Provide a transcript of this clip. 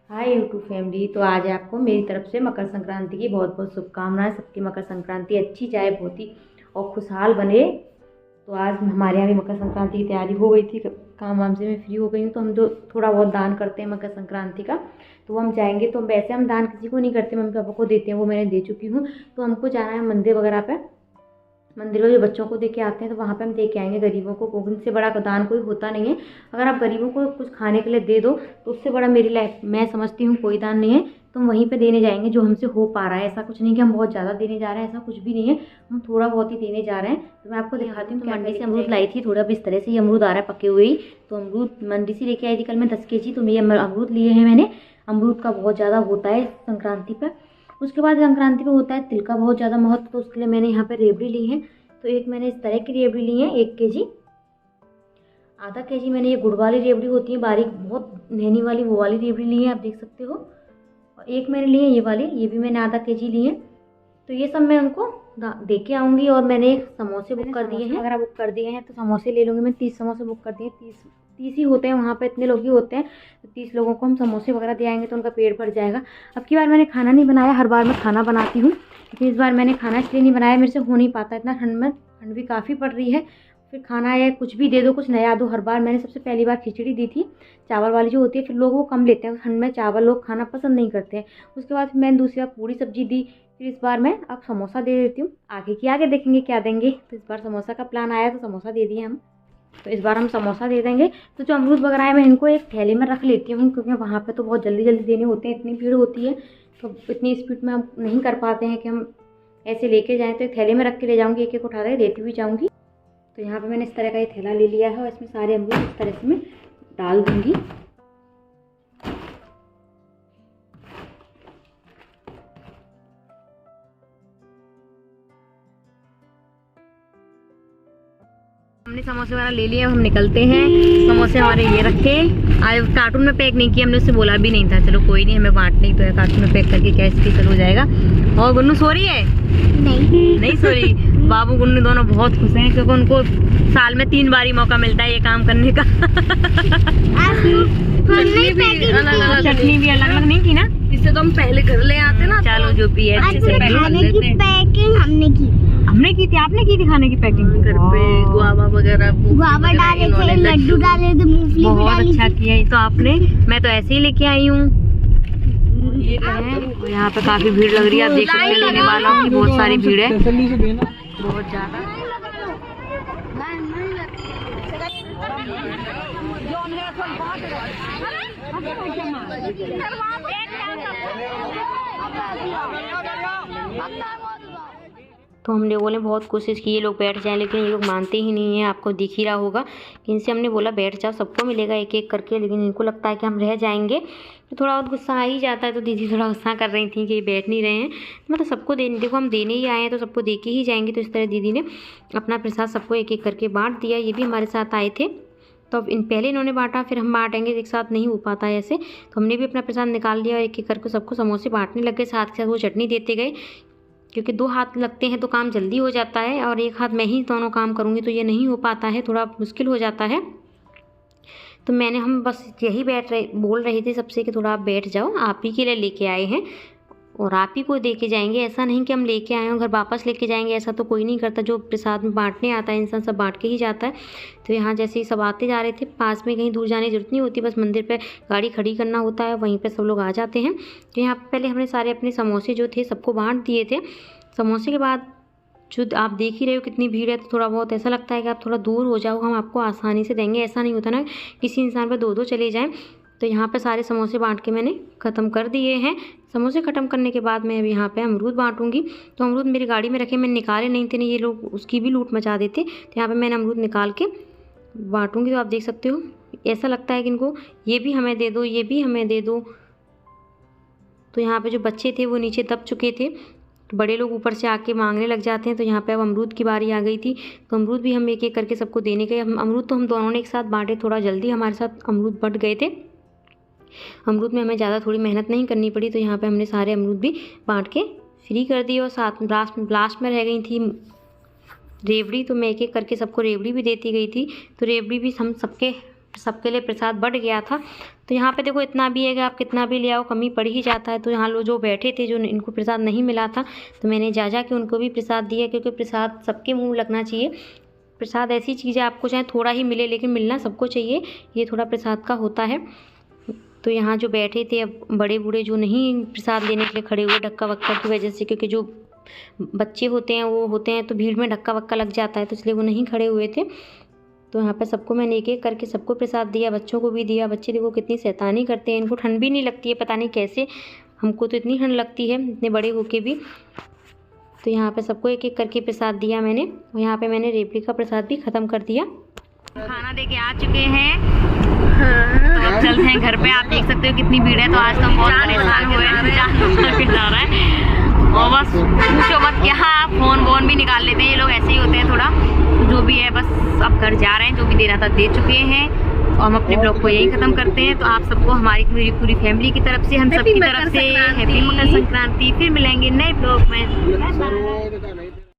Hi YouTube family. तो आज आपको मेरी तरफ से मकर संक्रांति की बहुत बहुत शुभकामनाएं। सबकी मकर संक्रांति अच्छी जाए, बहुत ही और खुशहाल बने। तो आज हमारे यहाँ भी मकर संक्रांति की तैयारी हो गई थी, काम वाम से मैं फ्री हो गई हूँ। तो हम जो थोड़ा बहुत दान करते हैं मकर संक्रांति का, तो वो हम जाएंगे। तो वैसे हम दान किसी को नहीं करते, मम्मी पापा को देते हैं, वो मैंने दे चुकी हूँ। तो हमको जाना है मंदिर वगैरह पे, मंदिर में जो बच्चों को दे के आते हैं तो वहाँ पे हम दे के आएंगे गरीबों को। उनसे बड़ा दान कोई होता नहीं है। अगर आप गरीबों को कुछ खाने के लिए दे दो तो उससे बड़ा मेरी लाइफ मैं समझती हूँ कोई दान नहीं है। तो हम वहीं पे देने जाएंगे जो हमसे हो पा रहा है। ऐसा कुछ नहीं कि हम बहुत ज़्यादा देने जा रहे हैं, ऐसा कुछ भी नहीं है। हम थोड़ा बहुत ही देने जा रहे हैं। तो मैं आपको दिखाती हूँ। मंडी से अमरूद लाई थी, थोड़ा इस तरह से ही अमरूद आ रहा है पके हुए ही। तो अमरूद मंडी से लेके आई थी कल मैं 10 kg। तो ये अमरूद लिए हैं मैंने। अमरूद का बहुत ज़्यादा होता है संक्रांति पर। उसके बाद संक्रांति पर होता है तिल का बहुत ज़्यादा महत्व। तो उसके लिए मैंने यहाँ पर रेवड़ी ली है। तो एक मैंने इस तरह की रेवड़ी ली है 1 kg। आधा kg मैंने ये गुड़ वाली रेवड़ी होती है, बारीक बहुत नैनी वाली, वो वाली रेवड़ी ली है, आप देख सकते हो। और एक मैंने ली है ये वाली, ये भी मैंने आधा kg ली है। तो ये सब मैं उनको दे के आऊँगी। और मैंने समोसे बुक कर दिए हैं। अगर बुक कर दिए हैं तो समोसे ले लूँगी मैं। 30 समोसे बुक कर दिए। 30 ही होते हैं वहाँ पे, इतने लोग ही होते हैं। तो 30 लोगों को हम समोसे वगैरह दे आएंगे तो उनका पेट भर जाएगा। अब की बार मैंने खाना नहीं बनाया, हर बार मैं खाना बनाती हूँ, लेकिन इस बार मैंने खाना इसलिए नहीं बनाया, मेरे से हो नहीं पाता इतना ठंड में। ठंड भी काफ़ी पड़ रही है, फिर खाना या कुछ भी दे दो, कुछ नया दो। हर बार मैंने सबसे पहली बार खिचड़ी दी थी, चावल वाली जो होती है। फिर लोग वो कम लेते हैं, ठंड में चावल लोग खाना पसंद नहीं करते हैं। उसके बाद फिर मैंने दूसरी बार पूरी सब्जी दी। फिर इस बार मैं अब समोसा दे देती हूँ। आगे की आगे देखेंगे क्या देंगे। तो इस बार समोसा का प्लान आया तो समोसा दे दिए हम। तो इस बार हम समोसा दे देंगे। तो जो अमरूद वगैरह है मैं इनको एक थैले में रख लेती हूँ, क्योंकि वहाँ पे तो बहुत जल्दी जल्दी देने होते हैं, इतनी भीड़ होती है। तो इतनी स्पीड में हम नहीं कर पाते हैं कि हम ऐसे लेके जाएँ। तो एक थैले में रख के ले जाऊँगी, एक एक उठा के देती हुई जाऊँगी। तो यहाँ पे मैंने इस तरह का ये थैला ले लिया है और इसमें सारे अमरूद इस तरह से मैं डाल दूँगी। हमने समोसे वगैरह ले लिए, हम निकलते हैं। समोसे हमारे ये रखे, आज कार्टून में पैक नहीं किया हमने, उससे बोला भी नहीं था। चलो कोई नहीं, हमें बांटने तो है, कार्टून में पैक करके क्या स्पेशल हो जाएगा। और गुन्नू सो रही है? नहीं सो रही। बाबू गुन्नू दोनों बहुत खुश हैं, क्योंकि उनको साल में 3 बार ही मौका मिलता है ये काम करने का। चटनी भी अलग अलग नहीं की ना, इससे तो हम पहले घर ले आते ना। चलो जो भी है अच्छे से पैकिंग हमने की थी। आपने की थी खाने की पैकिंग? घर पे गुआवा वगैरह, गुआवा डाले थे, लड्डू डाले थे, मूंगफली भी डाली। बहुत अच्छा किया तो आपने। मैं तो ऐसे ही लेके आई हूँ। और यहाँ पे काफी भीड़ लग रही है, आप देख सकते हैं लेने वालों की बहुत सारी भीड़ है, बहुत ज्यादा। तो हम लोगों ने बहुत कोशिश की ये लोग बैठ जाएं, लेकिन ये लोग मानते ही नहीं हैं। आपको दिख ही रहा होगा। इनसे हमने बोला बैठ जाओ, सबको मिलेगा एक एक करके, लेकिन इनको लगता है कि हम रह जाएंगे। तो थोड़ा बहुत गुस्सा आ ही जाता है। तो दीदी थोड़ा गुस्सा कर रही थी कि ये बैठ नहीं रहे हैं। मतलब सबको देने, देखो हम देने ही आए हैं तो सबको दे के ही जाएंगे। तो इस तरह दीदी ने अपना प्रसाद सबको एक एक करके बांट दिया। ये भी हमारे साथ आए थे, तो अब पहले इन्होंने बांटा, फिर हम बांटेंगे, एक साथ नहीं हो पाता है ऐसे। तो हमने भी अपना प्रसाद निकाल लिया और एक एक करके सबको समोसे बांटने लग गए। साथ के साथ वो चटनी देते गए, क्योंकि 2 हाथ लगते हैं तो काम जल्दी हो जाता है। और एक हाथ मैं ही दोनों काम करूँगी तो ये नहीं हो पाता है, थोड़ा मुश्किल हो जाता है। तो हम बस यही बोल रहे थे सबसे कि थोड़ा आप बैठ जाओ, आप ही के लिए लेके आए हैं और आप ही को दे के जाएंगे। ऐसा नहीं कि हम लेके आए हैं घर वापस लेके जाएंगे, ऐसा तो कोई नहीं करता। जो प्रसाद में बांटने आता है इंसान सब बांट के ही जाता है। तो यहाँ जैसे ही सब आते जा रहे थे, पास में कहीं दूर जाने की जरूरत नहीं होती, बस मंदिर पे गाड़ी खड़ी करना होता है, वहीं पे सब लोग आ जाते हैं। तो यहाँ पहले हमने सारे अपने समोसे जो थे सबको बांट दिए थे। समोसे के बाद जो आप देख ही रहे हो कितनी भीड़ है, तो थोड़ा बहुत ऐसा लगता है कि आप थोड़ा दूर हो जाओ, हम आपको आसानी से देंगे। ऐसा नहीं होता ना किसी इंसान पर 2-2 चले जाएं। तो यहाँ पे सारे समोसे बांट के मैंने ख़त्म कर दिए हैं। समोसे ख़त्म करने के बाद मैं अब यहाँ पे अमरूद बांटूंगी। तो अमरूद मेरी गाड़ी में रखे, मैंने निकाले नहीं थे, नहीं ये लोग उसकी भी लूट मचा देते। तो यहाँ पे मैंने अमरूद निकाल के बांटूंगी। तो आप देख सकते हो ऐसा लगता है कि इनको ये भी हमें दे दो, ये भी हमें दे दो। तो यहाँ पर जो बच्चे थे वो नीचे दब चुके थे, तो बड़े लोग ऊपर से आके मांगने लग जाते हैं। तो यहाँ पे अब अमरूद की बारी आ गई थी, तो अमरूद भी हम एक एक करके सबको देने गए। अमरूद तो हम दोनों ने एक साथ बांटे, थोड़ा जल्दी हमारे साथ अमरूद बट गए थे। अमरूद में हमें ज़्यादा थोड़ी मेहनत नहीं करनी पड़ी। तो यहाँ पे हमने सारे अमरूद भी बांट के फ्री कर दिए। और साथ लास्ट में रह गई थी रेवड़ी, तो मैं एक एक करके सबको रेवड़ी भी देती गई थी। तो रेवड़ी भी हम सबके लिए प्रसाद बढ़ गया था। तो यहाँ पे देखो इतना भी है कि आप कितना भी ले आओ कमी पड़ ही जाता है। तो यहाँ लोग जो बैठे थे, जो इनको प्रसाद नहीं मिला था, तो मैंने जा के उनको भी प्रसाद दिया, क्योंकि प्रसाद सबके मुँह लगना चाहिए। प्रसाद ऐसी चीज़ है, आपको चाहे थोड़ा ही मिले लेकिन मिलना सबको चाहिए, ये थोड़ा प्रसाद का होता है। तो यहाँ जो बैठे थे, अब बड़े बूढ़े जो नहीं प्रसाद लेने के लिए खड़े हुए धक्का वक्का की वजह से, क्योंकि जो बच्चे होते हैं वो होते हैं तो भीड़ में धक्का वक्का लग जाता है, तो इसलिए वो नहीं खड़े हुए थे। तो यहाँ पर सबको मैंने एक एक करके सबको प्रसाद दिया, बच्चों को भी दिया। बच्चे देखो कितनी शैतानी करते हैं, इनको ठंड भी नहीं लगती है, पता नहीं कैसे, हमको तो इतनी ठंड लगती है इतने बड़े होके भी। तो यहाँ पे सबको एक एक करके प्रसाद दिया मैंने, और यहाँ पे मैंने रेवड़ी का प्रसाद भी ख़त्म कर दिया। खाना दे के आ चुके हैं, तो अब चलते हैं घर पे। आप देख सकते हो कितनी भीड़ है, तो आज तो हम बहुत परेशान हुए हैं, जा रहा है और बस पूछो मत, यहाँ फ़ोन वोन भी निकाल लेते हैं ये लोग, ऐसे ही होते हैं थोड़ा, जो भी है। बस अब घर जा रहे हैं, जो भी देना था दे चुके हैं, और हम अपने ब्लॉग को यही ख़त्म करते हैं। तो आप सबको हमारी पूरी फैमिली की तरफ से, हम सबकी तरफ से हैप्पी मकर संक्रांति। फिर मिलेंगे नए ब्लॉग में।